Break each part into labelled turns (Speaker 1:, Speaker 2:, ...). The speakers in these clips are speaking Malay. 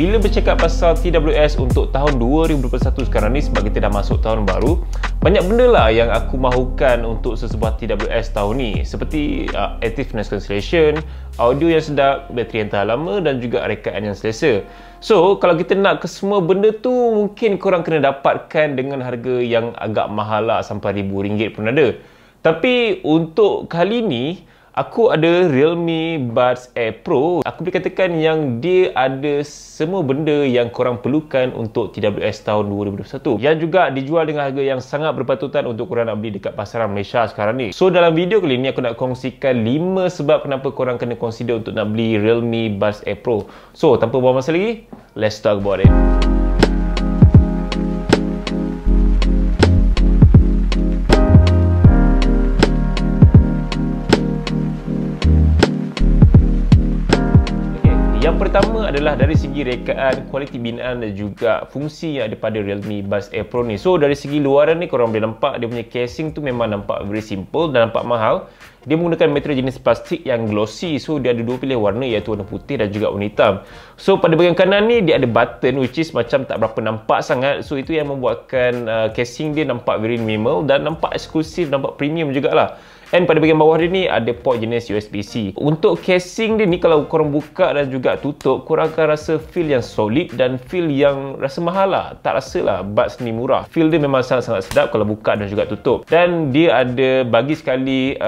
Speaker 1: bila bercakap pasal TWS untuk tahun 2021 sekarang ni, sebab kita dah masuk tahun baru, banyak benda lah yang aku mahukan untuk sesebuah TWS tahun ni, seperti active noise cancellation, audio yang sedap, bateri yang tahan lama dan juga rekaan yang selesa. So, kalau kita nak ke semua benda tu, mungkin korang kena dapatkan dengan harga yang agak mahal lah, sampai RM1,000 pun ada. Tapi untuk kali ni, aku ada Realme Buds Air Pro. Aku boleh katakan yang dia ada semua benda yang korang perlukan untuk TWS tahun 2021. Yang juga dijual dengan harga yang sangat berpatutan untuk korang nak beli dekat pasaran Malaysia sekarang ni. So dalam video kali ni aku nak kongsikan 5 sebab kenapa korang kena consider untuk nak beli Realme Buds Air Pro. So tanpa buang masa lagi, let's talk about it. Yang pertama adalah dari segi rekaan, kualiti binaan dan juga fungsi yang ada pada Realme Buds Air Pro ni. So dari segi luaran ni korang boleh nampak dia punya casing tu memang nampak very simple dan nampak mahal. Dia menggunakan material jenis plastik yang glossy. So dia ada dua pilihan warna, iaitu warna putih dan juga warna hitam. So pada bahagian kanan ni dia ada button which is macam tak berapa nampak sangat. So itu yang membuatkan casing dia nampak very minimal dan nampak eksklusif, nampak premium jugalah. And pada bahagian bawah dia ni ada port jenis USB-C. Untuk casing dia ni kalau korang buka dan juga tutup, korang akan rasa feel yang solid dan feel yang rasa mahal lah. Tak rasa lah buds ni murah. Feel dia memang sangat-sangat sedap kalau buka dan juga tutup. Dan dia ada bagi sekali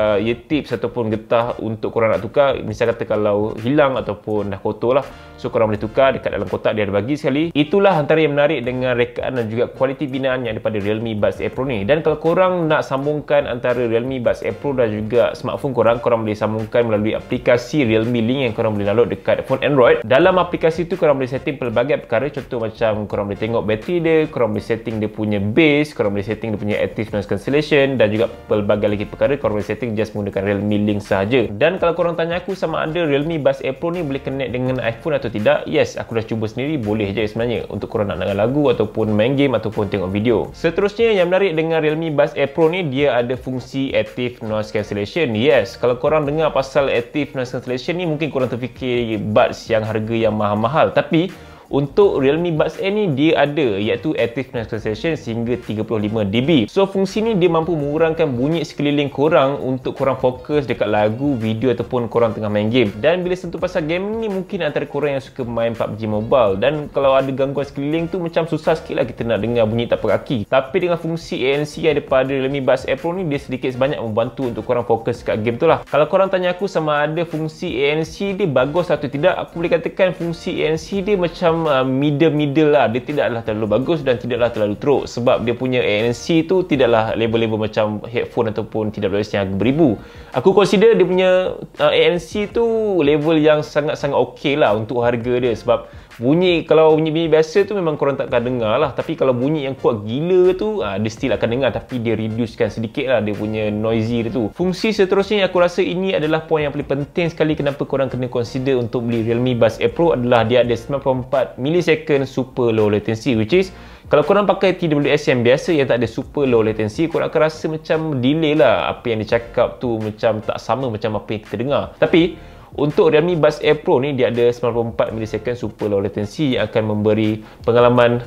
Speaker 1: tips ataupun getah untuk korang nak tukar. Misal kata kalau hilang ataupun dah kotor lah, so korang boleh tukar dekat dalam kotak, dia ada bagi sekali. Itulah antara yang menarik dengan rekaan dan juga kualiti binaan yang ada pada Realme Buds Air Pro ni. Dan kalau korang nak sambungkan antara Realme Buds Air Pro dan juga smartphone korang boleh sambungkan melalui aplikasi Realme Link yang korang boleh download dekat phone Android. Dalam aplikasi tu korang boleh setting pelbagai perkara, contoh macam korang boleh tengok bateri dia, korang boleh setting dia punya base, korang boleh setting dia punya active noise cancellation dan juga pelbagai lagi perkara korang boleh setting just menggunakan Realme Link sahaja. Dan kalau korang tanya aku sama ada Realme Buds Air Pro ni boleh connect dengan iPhone atau tidak, yes, aku dah cuba sendiri, boleh je sebenarnya untuk korang nak dengar lagu ataupun main game ataupun tengok video. Seterusnya yang menarik dengan Realme Buds Air Pro ni, dia ada fungsi active noise cancellation. Yes, kalau korang dengar pasal active noise cancellation ni, mungkin korang terfikir buds yang harga yang mahal-mahal, tapi untuk Realme Buds Air ni dia ada, iaitu active noise cancellation sehingga 35 dB. So fungsi ni dia mampu mengurangkan bunyi sekeliling korang untuk korang fokus dekat lagu, video ataupun korang tengah main game. Dan bila sentuh pasal game ni, mungkin antara korang yang suka main PUBG Mobile, dan kalau ada gangguan sekeliling tu macam susah sikit lah kita nak dengar bunyi tapak kaki. Tapi dengan fungsi ANC yang ada pada Realme Buds Air Pro ni, dia sedikit sebanyak membantu untuk korang fokus dekat game tu lah. Kalau korang tanya aku sama ada fungsi ANC dia bagus atau tidak, aku boleh katakan fungsi ANC dia macam middle lah. Dia tidaklah terlalu bagus dan tidaklah terlalu teruk, sebab dia punya ANC tu tidaklah level-level macam headphone ataupun TWS yang harga beribu. Aku consider dia punya ANC tu level yang sangat-sangat okey lah untuk harga dia, sebab bunyi, kalau bunyi biasa tu memang korang takkan dengar lah, tapi kalau bunyi yang kuat gila tu dia still akan dengar, tapi dia reducekan sedikit lah dia punya noisy dia tu. Fungsi seterusnya yang aku rasa ini adalah poin yang paling penting sekali kenapa korang kena consider untuk beli Realme Buds Air Pro, adalah dia ada 94 millisecond super low latency, which is kalau korang pakai TWS yang biasa yang tak ada super low latency, korang akan rasa macam delay lah, apa yang dia cakap tu macam tak sama macam apa yang kita dengar. Tapi untuk Realme Buds Air Pro ni dia ada 94 millisecond super low latency yang akan memberi pengalaman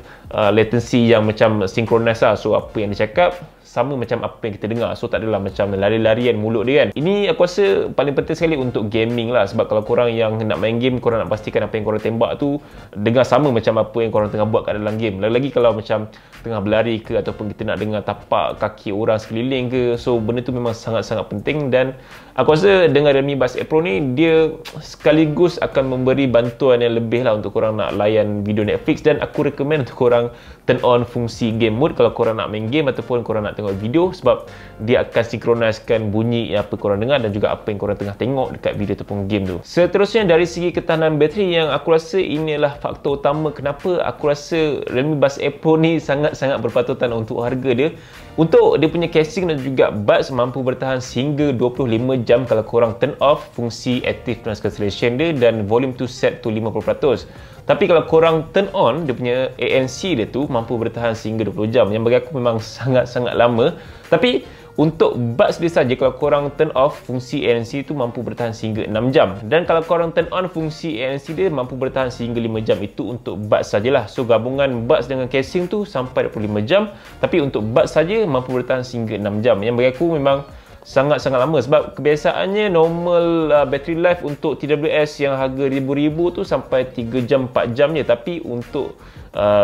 Speaker 1: latency yang macam synchronize lah. So apa yang dia cakap sama macam apa yang kita dengar. So tak adalah macam lari-larian mulut dia kan. Ini aku rasa paling penting sekali untuk gaming lah, sebab kalau korang yang nak main game, korang nak pastikan apa yang korang tembak tu dengar sama macam apa yang korang tengah buat kat dalam game. Lagi-lagi kalau macam tengah berlari ke ataupun kita nak dengar tapak kaki orang sekeliling ke, so benda tu memang sangat-sangat penting. Dan aku rasa dengan Realme Buds Air Pro ni dia sekaligus akan memberi bantuan yang lebih lah untuk korang nak layan video Netflix. Dan aku recommend untuk korang turn on fungsi game mode kalau korang nak main game ataupun korang nak tengok video, sebab dia akan sinkronisekan bunyi apa korang dengar dan juga apa yang korang tengah tengok dekat video ataupun game tu. Seterusnya dari segi ketahanan bateri, yang aku rasa inilah faktor utama kenapa aku rasa Realme Buds Air Pro ni sangat-sangat berpatutan untuk harga dia. Untuk dia punya casing dan juga buds mampu bertahan sehingga 25 jam kalau korang turn off fungsi active noise cancellation dia dan volume tu set to 50%. Tapi kalau korang turn on dia punya ANC dia tu mampu bertahan sehingga 20 jam, yang bagi aku memang sangat-sangat lama. Tapi Untuk buds dia saja, kalau korang turn off, fungsi ANC tu mampu bertahan sehingga 6 jam. Dan kalau korang turn on, fungsi ANC dia mampu bertahan sehingga 5 jam. Itu untuk buds sajalah. So gabungan buds dengan casing tu sampai 25 jam. Tapi untuk buds saja mampu bertahan sehingga 6 jam. Yang bagi aku memang sangat-sangat lama, sebab kebiasaannya normal battery life untuk TWS yang harga ribu-ribu tu sampai 3 jam 4 jam je, tapi untuk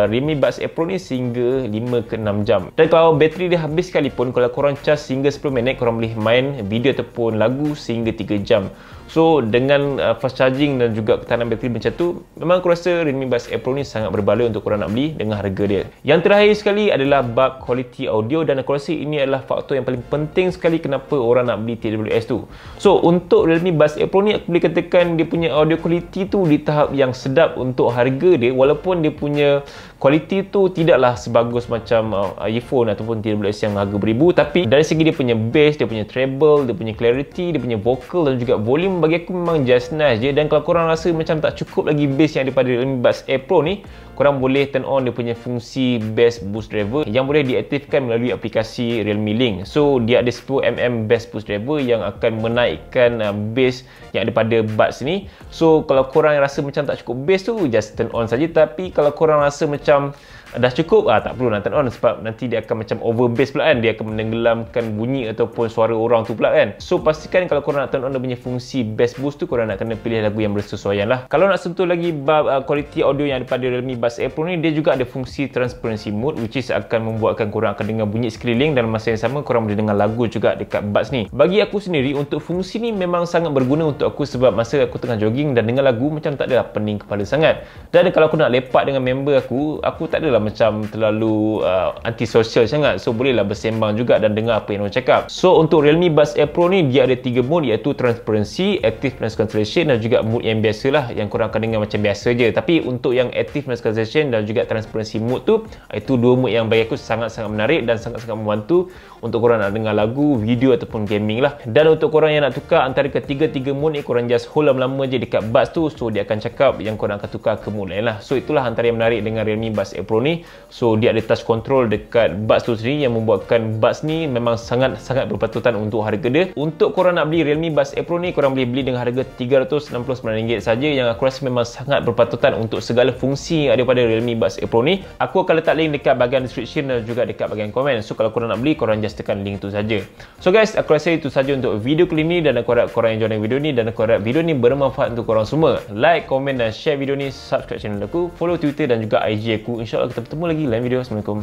Speaker 1: Realme Buds Air Pro ni sehingga 5 ke 6 jam. Dan kalau bateri dia habis sekalipun, kalau korang charge hingga 10 minit, korang boleh main video ataupun lagu sehingga 3 jam. So dengan fast charging dan juga ketahanan bateri macam tu, memang aku rasa Realme Buds Air Pro ni sangat berbaloi untuk korang nak beli dengan harga dia. Yang terakhir sekali adalah bab quality audio, dan aku rasa ini adalah faktor yang paling penting sekali kenapa orang nak beli TWS tu. So untuk Realme Buds Air Pro ni, aku boleh katakan dia punya audio quality tu di tahap yang sedap untuk harga dia, walaupun dia punya quality tu tidaklah sebagus macam iPhone ataupun TWS yang harga beribu, tapi dari segi dia punya bass, dia punya treble, dia punya clarity, dia punya vocal dan juga volume, bagi aku memang just nice je. Dan kalau korang rasa macam tak cukup lagi bass yang daripada Realme Buds Air Pro ni, korang boleh turn on dia punya fungsi Bass Boost Driver yang boleh diaktifkan melalui aplikasi Realme Link. So dia ada 10mm Bass Boost Driver yang akan menaikkan bass yang ada pada buds ni. So kalau korang rasa macam tak cukup bass tu, just turn on saja. Tapi kalau korang rasa macam dah cukup, tak perlu nak turn on, sebab nanti dia akan macam over bass pula kan, dia akan menenggelamkan bunyi ataupun suara orang tu pula kan. So pastikan kalau korang nak turn on dia punya fungsi Bass Boost tu, korang nak kena pilih lagu yang bersesuaian lah. Kalau nak sentuh lagi bab quality audio yang daripada Realme Buds Air Pro ni, dia juga ada fungsi transparency mode, which is akan membuatkan korang akan dengar bunyi sekeliling, dan masa yang sama korang boleh dengar lagu juga dekat buds ni. Bagi aku sendiri, untuk fungsi ni memang sangat berguna untuk aku, sebab masa aku tengah jogging dan dengar lagu, macam tak adalah pening kepala sangat. Dan kalau aku nak lepak dengan member aku tak adalah macam terlalu antisocial sangat, so bolehlah bersembang juga dan dengar apa yang orang cakap. So untuk Realme Buds Air Pro ni, dia ada 3 mode, iaitu transparency, active noise cancellation dan juga mode yang biasalah yang korang akan dengar macam biasa je. Tapi untuk yang active noise cancellation dan juga transparency mode tu, itu 2 mode yang bagi aku sangat-sangat menarik dan sangat-sangat membantu untuk korang nak dengar lagu, video ataupun gaming lah. Dan untuk korang yang nak tukar antara ketiga-tiga mode ni, korang just hold lama-lama je dekat buds tu, so dia akan cakap yang korang akan tukar ke mode lain lah. So itulah antara yang menarik dengan Realme Buds Air Pro ni. So dia ada touch control dekat buds tu sendiri yang membuatkan buds ni memang sangat-sangat berpatutan untuk harga dia. Untuk korang nak beli Realme Buds Air Pro ni, korang boleh beli dengan harga RM369 saja, yang aku rasa memang sangat berpatutan untuk segala fungsi yang ada pada Realme Buds Air Pro ni. Aku akan letak link dekat bahagian description dan juga dekat bahagian komen. So kalau korang nak beli, korang just tekan link tu saja. So guys, aku rasa itu saja untuk video kali ni, dan aku harap korang enjoy dengan video ni, dan aku harap video ni bermanfaat untuk korang semua. Like, komen dan share video ni, subscribe channel aku, follow Twitter dan juga IG aku. InsyaAllah kita bertemu lagi lain video. Assalamualaikum.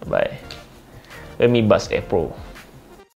Speaker 1: Bye. Realme Buds Air Pro.